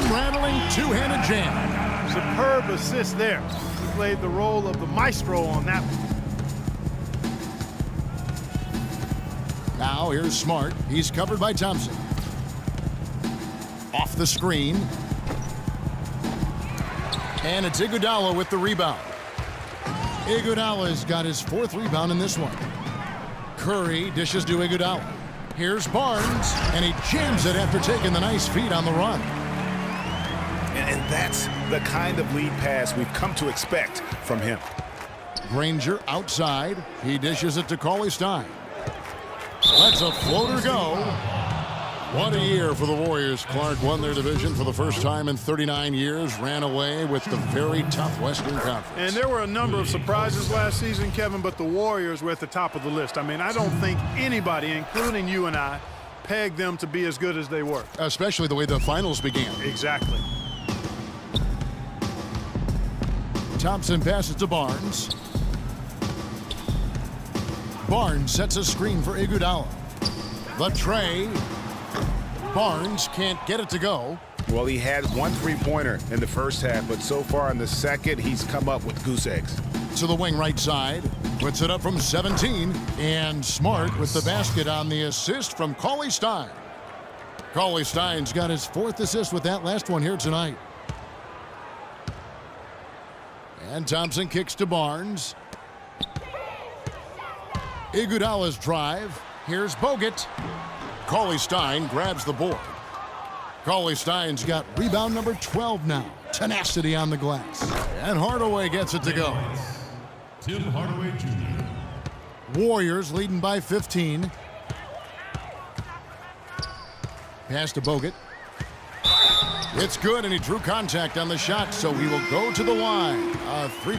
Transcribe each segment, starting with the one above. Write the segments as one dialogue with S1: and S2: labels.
S1: arm-rattling two-handed jam.
S2: Superb assist there. He played the role of the maestro on that one.
S1: Now here's Smart. He's covered by Thompson. Off the screen. And it's Iguodala with the rebound. Iguodala's got his 4th rebound in this one. Curry dishes to Iguodala. Here's Barnes, and he jams it after taking the nice feed on the run.
S3: And that's the kind of lead pass we've come to expect from him.
S1: Granger outside. He dishes it to Cauley-Stein. Lets a floater go. What a year for the Warriors. Clark won their division for the first time in 39 years, ran away with the very tough Western Conference.
S2: And there were a number of surprises last season, Kevin, but the Warriors were at the top of the list. I mean, I don't think anybody, including you and I, pegged them to be as good as they were.
S1: Especially the way the finals began.
S2: Exactly.
S1: Thompson passes to Barnes. Barnes sets a screen for Iguodala. The tray. Barnes can't get it to go.
S3: Well, he had one three-pointer in the first half, but so far in the second, he's come up with goose eggs.
S1: To the wing right side. Puts it up from 17. And Smart with the basket on the assist from Cauley-Stein. Cauley-Stein's got his 4th assist with that last one here tonight. And Thompson kicks to Barnes. Iguodala's drive. Here's Bogut. Cauley-Stein grabs the board. Cauley-Stein's got rebound number 12 now. Tenacity on the glass. And Hardaway gets it to go.
S4: Tim Hardaway Jr.
S1: Warriors leading by 15. Pass to Bogut. It's good, and he drew contact on the shot, so he will go to the line. A 3.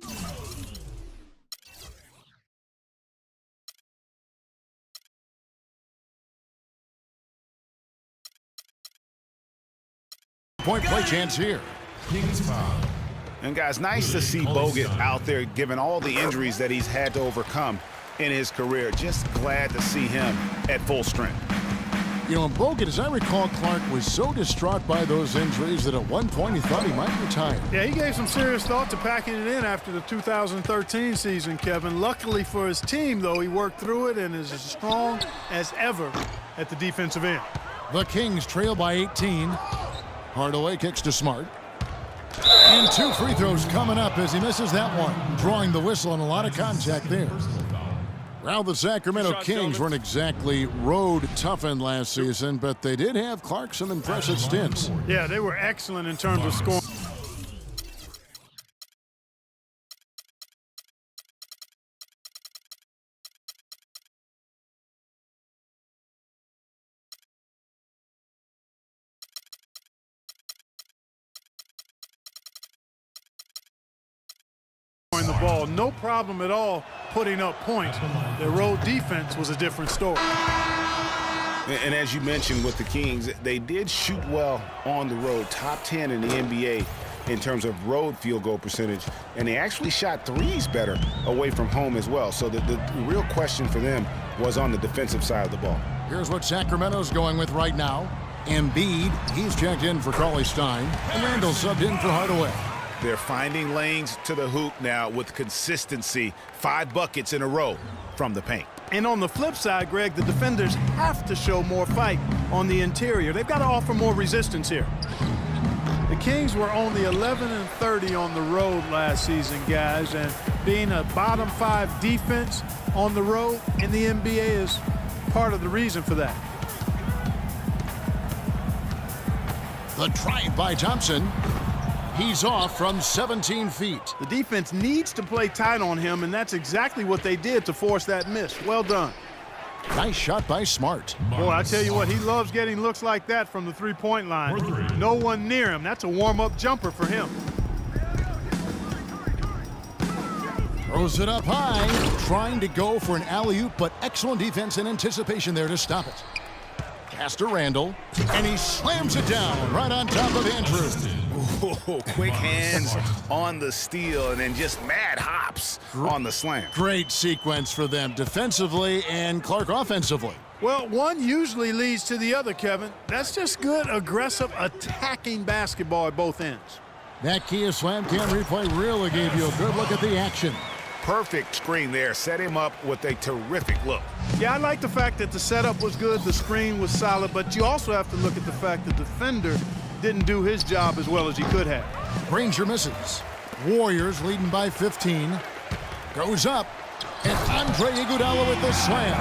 S1: Point play chance here.
S4: Kings foul.
S3: And guys, nice to see Bogut out there given all the injuries that he's had to overcome in his career. Just glad to see him at full strength.
S1: You know, Bogut, as I recall, Clark was so distraught by those injuries that at one point he thought he might retire.
S2: Yeah, he gave some serious thought to packing it in after the 2013 season, Kevin. Luckily for his team, though, he worked through it and is as strong as ever at the defensive end.
S1: The Kings trail by 18. Hardaway kicks to Smart. And 2 free throws coming up as he misses that one. Drawing the whistle and a lot of contact there. Well, the Sacramento Kings weren't exactly road toughened last season, but they did have Clark some impressive stints.
S2: Yeah, they were excellent in terms of scoring. The ball, no problem at all putting up points. Their road defense was a different story.
S3: And as you mentioned with the Kings, they did shoot well on the road, top 10 in the NBA in terms of road field goal percentage, and they actually shot threes better away from home as well. So the real question for them was on the defensive side of the ball.
S1: Here's what Sacramento's going with right now. Embiid, he's checked in for Cauley-Stein, and Randall subbed in for Hardaway.
S3: They're finding lanes to the hoop now with consistency. 5 buckets in a row from the paint.
S2: And on the flip side, Greg, the defenders have to show more fight on the interior. They've got to offer more resistance here. The Kings were only 11-30 on the road last season, guys, and being a bottom 5 defense on the road in the NBA is part of the reason for that.
S1: The drive by Thompson. He's off from 17 feet.
S2: The defense needs to play tight on him, and that's exactly what they did to force that miss. Well done.
S1: Nice shot by Smart.
S2: Boy, I tell you what, he loves getting looks like that from the three-point line. No one near him. That's a warm-up jumper for him.
S1: Throws it up high, trying to go for an alley-oop, but excellent defense and anticipation there to stop it. Pass to Randall, and he slams it down right on top of Andrew.
S3: Ooh, quick hands on the steal, and then just mad hops on the slam.
S1: Great sequence for them defensively and Clark offensively.
S2: Well, one usually leads to the other, Kevin. That's just good, aggressive, attacking basketball at both ends.
S1: That Kia Slam Cam replay really gave you a good look at the action.
S3: Perfect screen there. Set him up with a terrific look.
S2: Yeah, I like the fact that the setup was good, the screen was solid, but you also have to look at the fact the defender didn't do his job as well as he could have.
S1: Granger misses. Warriors leading by 15. Goes up. And Andre Iguodala with the slam.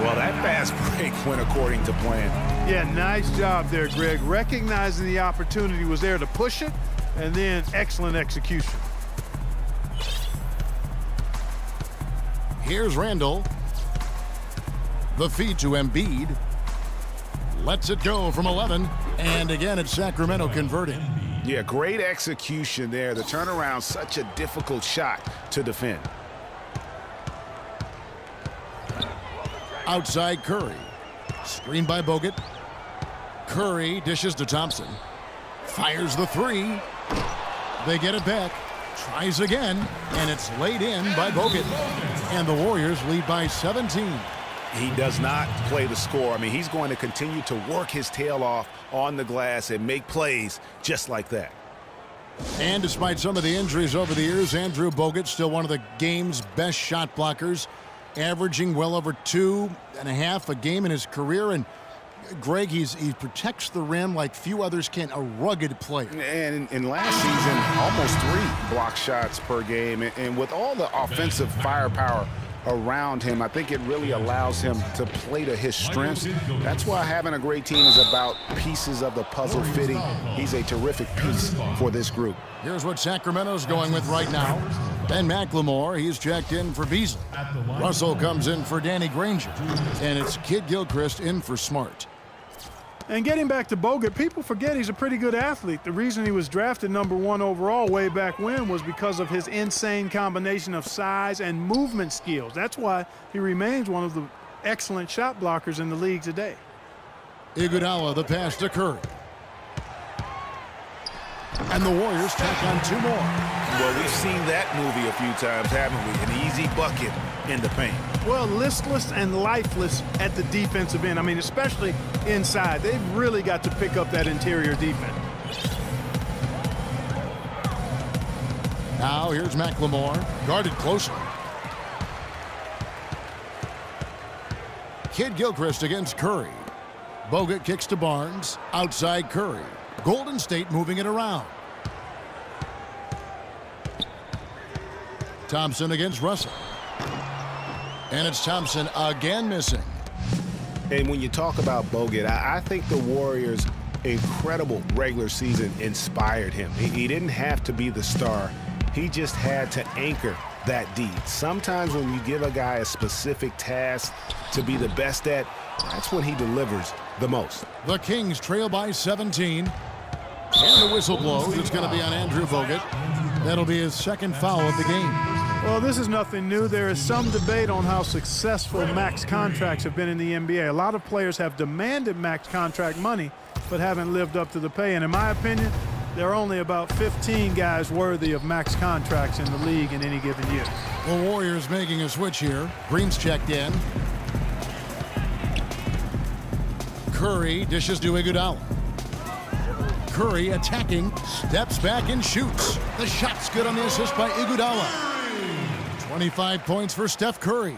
S3: Well, that fast break went according to plan.
S2: Yeah, nice job there, Greg. Recognizing the opportunity was there to push it, and then excellent execution.
S1: Here's Randall. The feed to Embiid. Lets it go from 11. And again, it's Sacramento converting.
S3: Yeah, great execution there. The turnaround, such a difficult shot to defend.
S1: Outside Curry. Screened by Bogut. Curry dishes to Thompson. Fires the three. They get it back. Tries again. And it's laid in by Bogut. And the Warriors lead by 17.
S3: He does not play the score. I mean, he's going to continue to work his tail off on the glass and make plays just like that.
S1: And despite some of the injuries over the years, Andrew Bogut still one of the game's best shot blockers, averaging well over 2.5 a game in his career. And Greg, he protects the rim like few others can, a rugged player.
S3: And in last season, almost 3 block shots per game. And with all the offensive firepower around him, I think it really allows him to play to his strengths. That's why having a great team is about pieces of the puzzle fitting. He's a terrific piece for this group.
S1: Here's what Sacramento's going with right now. Ben McLemore, he's checked in for Beasley. Russell comes in for Danny Granger. And it's Kid Gilchrist in for Smart.
S2: And getting back to Bogut, people forget he's a pretty good athlete. The reason he was drafted #1 overall way back when was because of his insane combination of size and movement skills. That's why he remains one of the excellent shot blockers in the league today.
S1: Iguodala, the pass to Curry. And the Warriors tack on 2 more.
S3: Well, we've seen that movie a few times, haven't we? An easy bucket in the paint.
S2: Well, listless and lifeless at the defensive end. I mean, especially inside. They've really got to pick up that interior defense.
S1: Now here's McLemore, guarded closely. Kid Gilchrist against Curry. Bogut kicks to Barnes. Outside Curry. Golden State moving it around. Thompson against Russell. And it's Thompson again missing.
S3: And when you talk about Bogut, I think the Warriors' incredible regular season inspired him. He didn't have to be the star. He just had to anchor that deed. Sometimes when you give a guy a specific task to be the best at, that's when he delivers the most.
S1: The Kings trail by 17. And the whistle blows. It's going to be on Andrew Bogut. That'll be his second foul of the game.
S2: Well, this is nothing new. There is some debate on how successful max contracts have been in the NBA. A lot of players have demanded max contract money, but haven't lived up to the pay. And in my opinion, there are only about 15 guys worthy of max contracts in the league in any given year.
S1: The Warriors making a switch here. Green's checked in. Curry dishes to Iguodala. Curry attacking, steps back and shoots. The shot's good on the assist by Iguodala. 25 points for Steph Curry.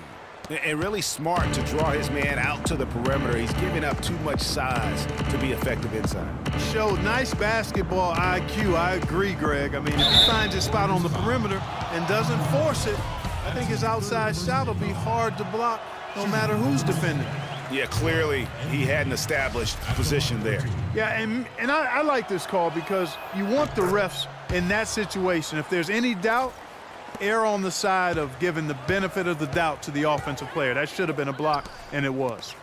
S3: And really smart to draw his man out to the perimeter. He's giving up too much size to be effective inside.
S2: Showed nice basketball IQ. I agree, Greg. I mean, if he finds his spot on the perimeter and doesn't force it, I think his outside shot will be hard to block no matter who's defending.
S3: Yeah, clearly he had an established position there.
S2: Yeah, and I like this call because you want the refs in that situation. If there's any doubt, err on the side of giving the benefit of the doubt to the offensive player. That should have been a block, and it was.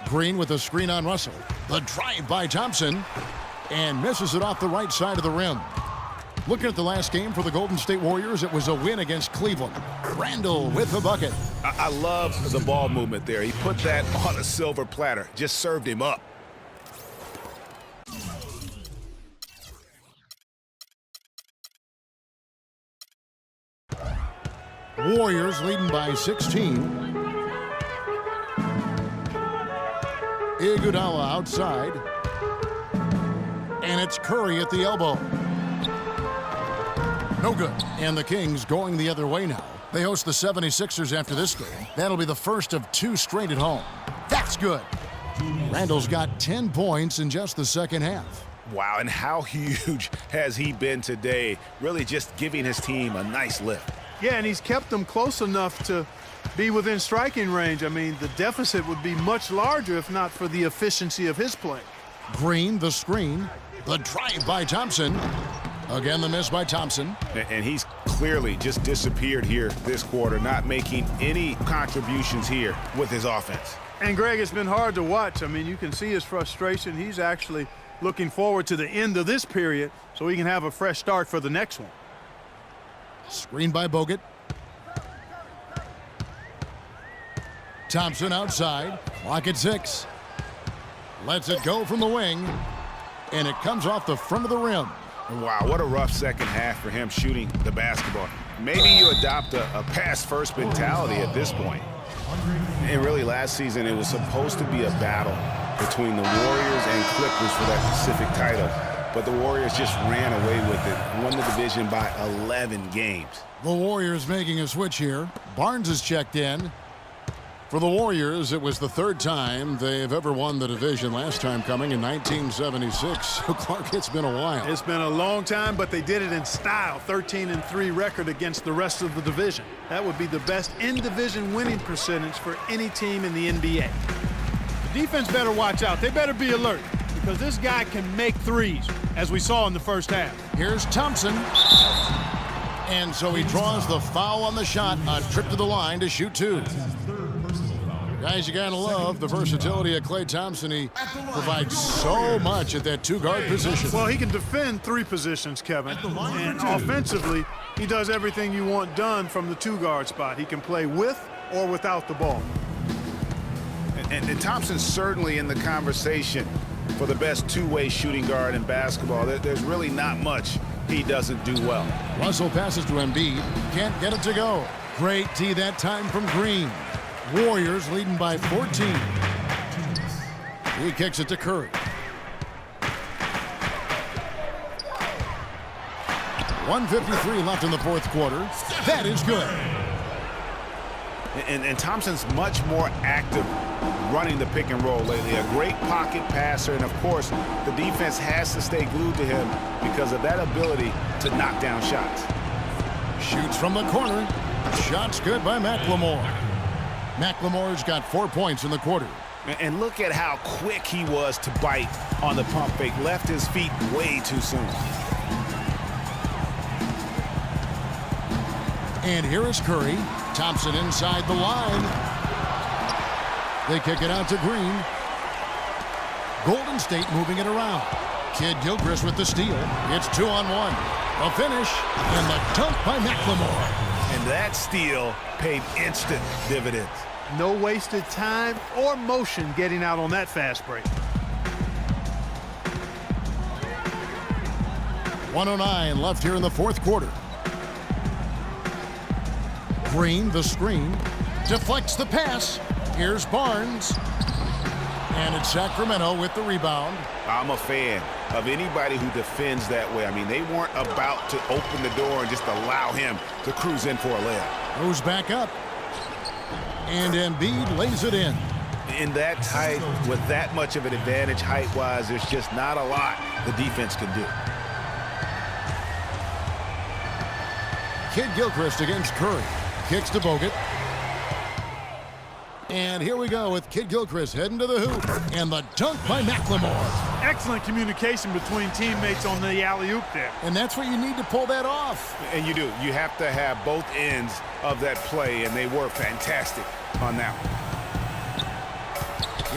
S1: Green with a screen on Russell. The drive by Thompson, and misses it off the right side of the rim. Looking at the last game for the Golden State Warriors, it was a win against Cleveland. Randall with the bucket.
S3: I love the ball movement there. He put that on a silver platter, just served him up.
S1: Warriors leading by 16. Iguodala outside. And it's Curry at the elbow. No good. And the Kings going the other way now. They host the 76ers after this game. That'll be the first of 2 straight at home. That's good. Randall's got 10 points in just the second half.
S3: Wow, and how huge has he been today? Really just giving his team a nice lift.
S2: Yeah, and he's kept them close enough to be within striking range. I mean, the deficit would be much larger if not for the efficiency of his play.
S1: Green, the screen. The drive by Thompson. Again, the miss by Thompson.
S3: And he's clearly just disappeared here this quarter, not making any contributions here with his offense.
S2: And, Greg, it's been hard to watch. I mean, you can see his frustration. He's actually looking forward to the end of this period so he can have a fresh start for the next one.
S1: Screen by Bogut. Thompson outside. Clock at 6. Lets it go from the wing. And it comes off the front of the rim.
S3: Wow, what a rough second half for him shooting the basketball. Maybe you adopt a pass-first mentality at this point. And really, last season, it was supposed to be a battle between the Warriors and Clippers for that Pacific title. But the Warriors just ran away with it, won the division by 11 games.
S1: The Warriors making a switch here. Barnes is checked in. For the Warriors, it was the 3rd time they've ever won the division, last time coming in 1976. So, Clark, it's been a while.
S2: It's been a long time, but they did it in style. 13-3 record against the rest of the division. That would be the best in-division winning percentage for any team in the NBA. The defense better watch out. They better be alert because this guy can make threes, as we saw in the first half.
S1: Here's Thompson. And so he draws the foul on the shot. A trip to the line to shoot 2. Guys, you gotta love the versatility of Klay Thompson. He provides so much at that 2-guard position.
S2: Well, he can defend 3 positions, Kevin. And offensively, he does everything you want done from the 2-guard spot. He can play with or without the ball.
S3: And Thompson's certainly in the conversation for the best 2-way shooting guard in basketball. There's really not much he doesn't do well.
S1: Russell passes to Embiid. Can't get it to go. Great tee that time from Green. Warriors leading by 14. He kicks it to Curry. 1:53 left in the 4th quarter. That is good.
S3: And Thompson's much more active running the pick and roll lately. A great pocket passer. And, of course, the defense has to stay glued to him because of that ability to knock down shots.
S1: Shoots from the corner. Shot's good by McLemore. McLemore's got 4 points in the quarter.
S3: And look at how quick he was to bite on the pump fake. Left his feet way too soon.
S1: And here is Curry. Thompson inside the line. They kick it out to Green. Golden State moving it around. Kidd-Gilchrist with the steal. It's 2-on-1. The finish and the dunk by McLemore.
S3: And that steal paid instant dividends.
S2: No wasted time or motion getting out on that fast break.
S1: 1:09 left here in the 4th quarter. Green, the screen. Deflects the pass. Here's Barnes. And it's Sacramento with the rebound.
S3: I'm a fan of anybody who defends that way. I mean, they weren't about to open the door and just allow him to cruise in for a layup.
S1: Goes back up. And Embiid lays it in.
S3: In that tight, with that much of an advantage height-wise, there's just not a lot the defense can do.
S1: Kidd-Gilchrist against Curry. Kicks to Bogut. And here we go with Kidd-Gilchrist heading to the hoop. And the dunk by McLemore.
S2: Excellent communication between teammates on the alley-oop there.
S1: And that's what you need to pull that off.
S3: And you do. You have to have both ends of that play, and they were fantastic on that one.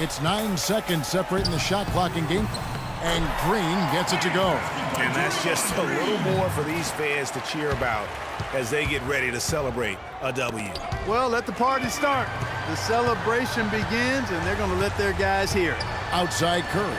S1: It's 9 seconds separating the shot clock and game clock. And Green gets it to go.
S3: And that's just a little more for these fans to cheer about as they get ready to celebrate a W.
S2: Well, let the party start. The celebration begins, and they're going to let their guys hear it.
S1: Outside Curry.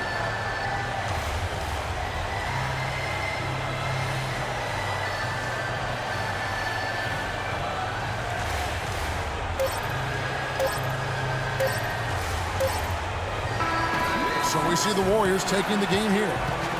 S1: we see the Warriors taking the game here.